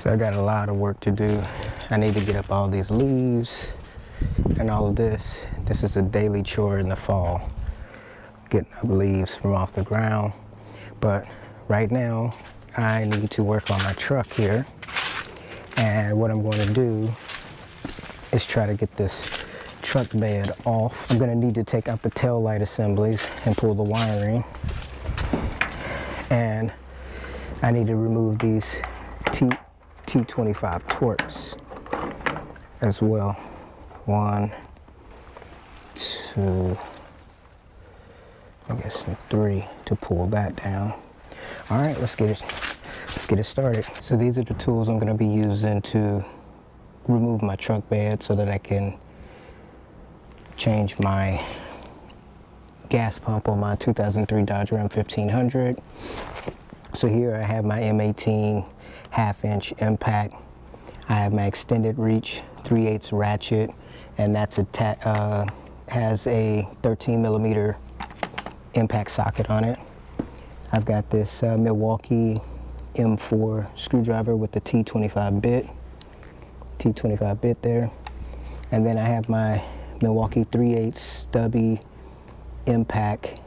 So I got a lot of work to do. I need to get up all these leaves and all of this. This is a daily chore in the fall, getting up leaves from off the ground. But right now I need to work on my truck here, and what I'm going to do is try to get this truck bed off. I'm going to need to take out the tail light assemblies and pull the wiring, and I need to remove these T25 Torx as well. 1, 2, I guess 3 to pull that down. All right, let's get it started. So these are the tools I'm going to be using to remove my truck bed so that I can change my gas pump on my 2003 Dodge Ram 1500. So here I have my M18 1/2-inch impact. I have my extended reach 3/8 ratchet, and that's has a 13mm impact socket on it. I've got this Milwaukee M4 screwdriver with the T25 bit there, and then I have my Milwaukee 3/8 stubby impact,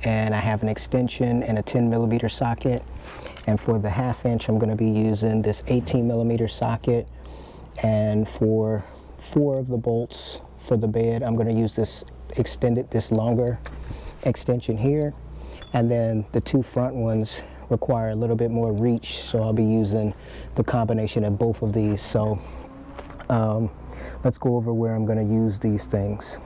and I have an extension and a 10mm socket. And for the 1/2-inch, I'm going to be using this 18mm socket, and for 4 of the bolts for the bed, I'm going to use this longer extension here, and then the 2 front ones require a little bit more reach, so I'll be using the combination of both of these. So let's go over where I'm going to use these things.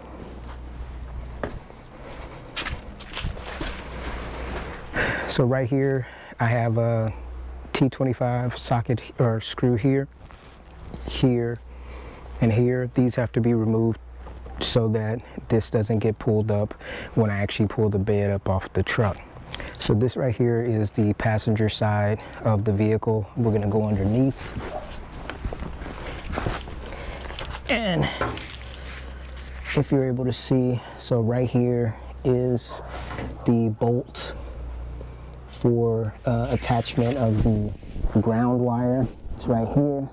So right here I have a T25 socket or screw here, and here. These have to be removed so that this doesn't get pulled up when I actually pull the bed up off the truck. So this right here is the passenger side of the vehicle. We're going to go underneath, and if you're able to see, so right here is the bolt for attachment of the ground wire. It's right here,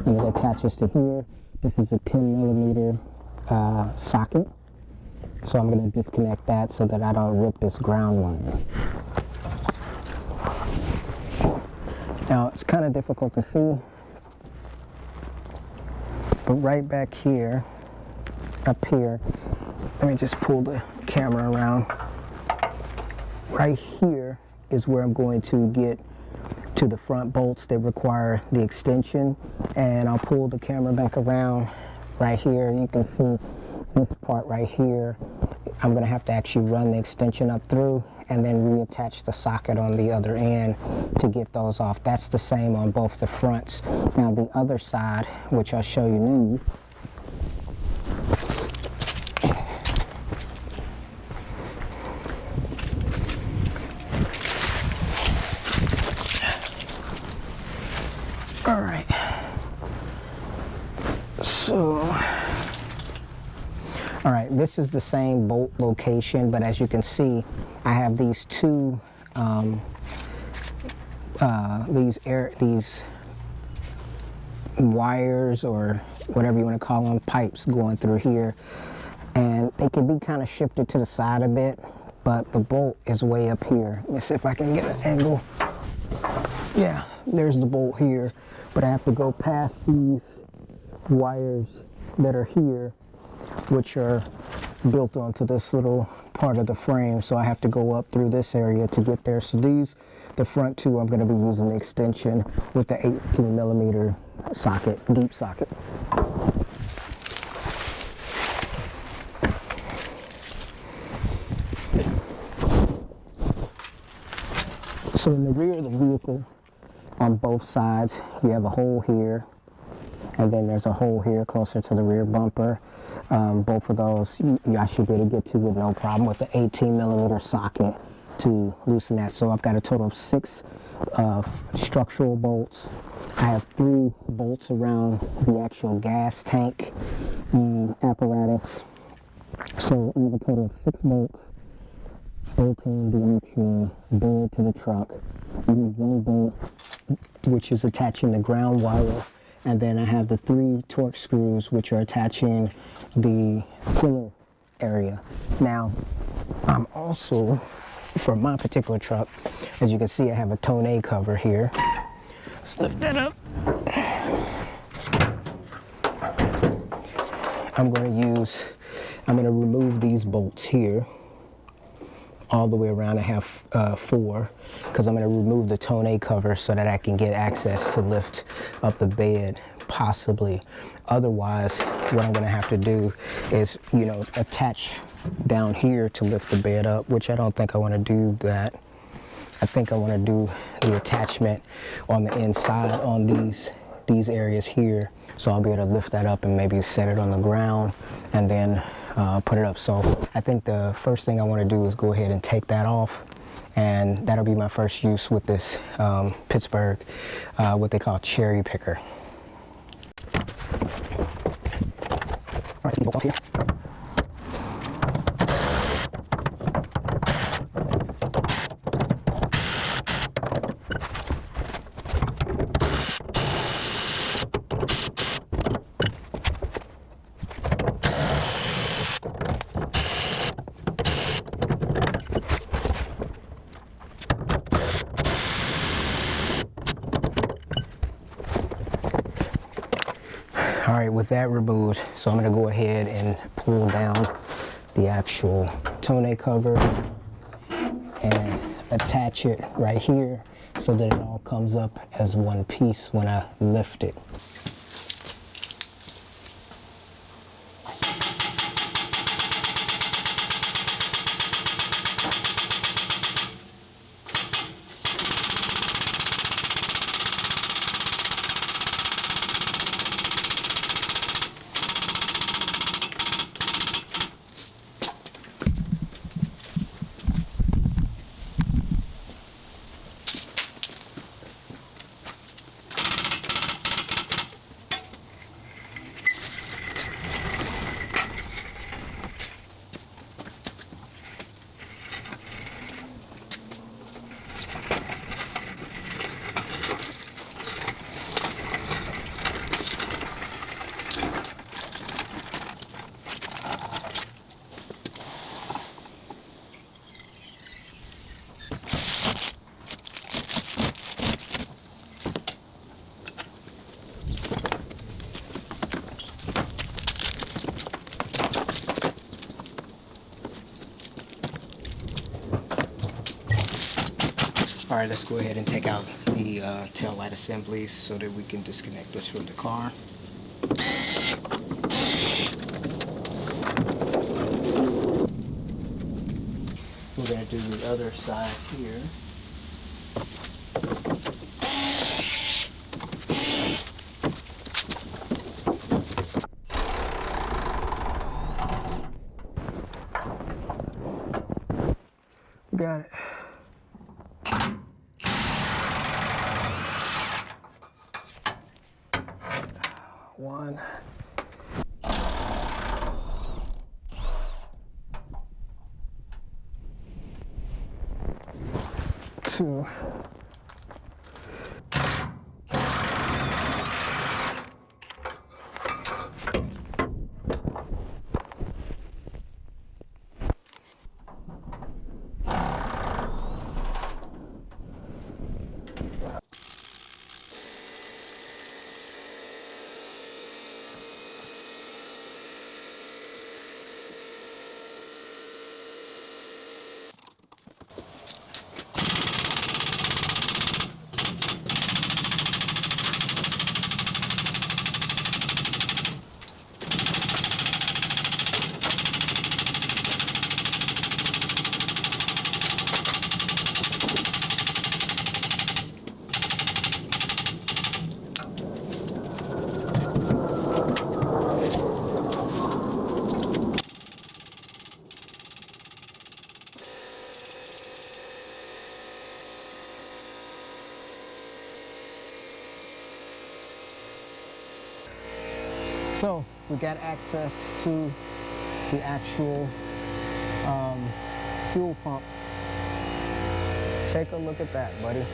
and it attaches to here. This is a 10mm socket, so I'm going to disconnect that so that I don't rip this ground wire. Now it's kind of difficult to see, but right back here, up here, let me just pull the camera around. Right here is where I'm going to get to the front bolts that require the extension, and I'll pull the camera back around. Right here you can see this part right here. I'm going to have to actually run the extension up through and then reattach the socket on the other end to get those off. That's the same on both the fronts. Now the other side, which I'll show you now, all right, so, all right, this is the same bolt location, but as you can see, I have these two, these wires, or whatever you want to call them, pipes going through here, and they can be kind of shifted to the side a bit, but the bolt is way up here. Let me see if I can get an angle. Yeah, there's the bolt here, but I have to go past these wires that are here, which are built onto this little part of the frame, so I have to go up through this area to get there. So these, the front two, I'm going to be using the extension with the 18mm socket, deep socket. So in the rear of the vehicle, on both sides, you have a hole here, and then there's a hole here closer to the rear bumper. Both of those I should be able to get to with no problem with the 18mm socket to loosen that. So I've got a total of 6 structural bolts. I have 3 bolts around the actual gas tank apparatus. So I have a total of 6 bolts bolting the actual bed to the truck. I have 1 bolt which is attaching the ground wire, and then I have the 3 Torx screws, which are attaching the filler area. Now, I'm also, for my particular truck, as you can see, I have a tonneau cover here. Let's lift that up. I'm going to remove these bolts here all the way around. I have 4, because I'm going to remove the tonneau cover so that I can get access to lift up the bed, possibly. Otherwise, what I'm going to have to do is, attach down here to lift the bed up, which I don't think I want to do that. I think I want to do the attachment on the inside on these areas here, so I'll be able to lift that up and maybe set it on the ground and then put it up. So I think the first thing I want to do is go ahead and take that off, and that'll be my first use with this Pittsburgh, what they call cherry picker. All right, let's go off here. All right, with that removed, so I'm gonna go ahead and pull down the actual tonneau cover and attach it right here so that it all comes up as one piece when I lift it. All right, let's go ahead and take out the tail light assemblies so that we can disconnect this from the car. We're going to do the other side here. Got it. One. Two. So we got access to the actual fuel pump. Take a look at that, buddy.